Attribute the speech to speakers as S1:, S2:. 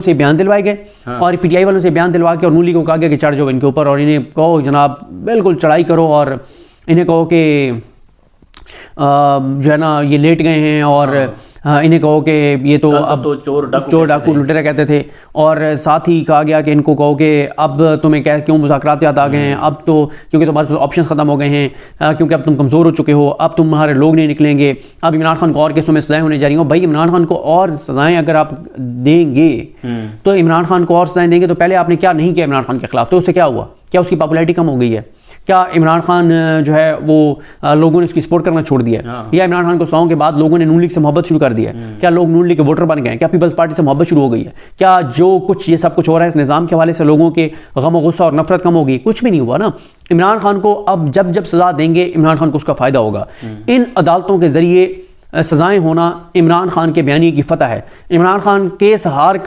S1: से बयान दिलवाए गए। हाँ। और पीटीआई वालों से बयान दिलवा के और नून लीग को कहा गया कि चढ़ जाओ इनके ऊपर और इन्हें कहो जनाब बिल्कुल चढ़ाई करो और इन्हें कहो कि जो है ना ये लेट गए हैं और इन्हें कहो कि ये तो अब
S2: तो चोर
S1: डाकू लुटेरा कहते थे। और साथ ही कहा गया कि इनको कहो कि अब तुम्हें क्यों मुज़ाकरात याद आ गए हैं, अब तो क्योंकि तुम्हारे पास ऑप्शंस ख़त्म हो गए हैं, क्योंकि अब तुम कमज़ोर हो चुके हो, अब तुम्हारे लोग नहीं निकलेंगे, अब इमरान खान को और केसों में सज़ाएं होने जा रही हो। भाई इमरान खान को और सज़ाएं अगर आप देंगे तो इमरान खान को और सज़ाएं देंगे तो पहले आपने क्या नहीं किया इमरान खान के खिलाफ, तो उससे क्या हुआ? क्या उसकी पॉपुलैरिटी कम हो गई है? क्या इमरान खान जो है वो लोगों ने उसकी सपोर्ट करना छोड़ दिया है? या इमरान खान को सौं के बाद लोगों ने नून लीग से मोहब्बत शुरू कर दिया है? क्या लोग नून लीग के वोटर बन गए हैं? क्या पीपल्स पार्टी से मोहब्बत शुरू हो गई है? क्या जो कुछ ये सब कुछ हो रहा है इस निज़ाम के हवाले से लोगों के गम और गुस्सा और नफरत कम हो गई? कुछ भी नहीं हुआ ना। इमरान खान को अब जब जब सज़ा देंगे इमरान खान को उसका फ़ायदा होगा। इन अदालतों के ज़रिए सज़ाएँ होना इमरान खान के बयानी की फतह है। इमरान खान केस हार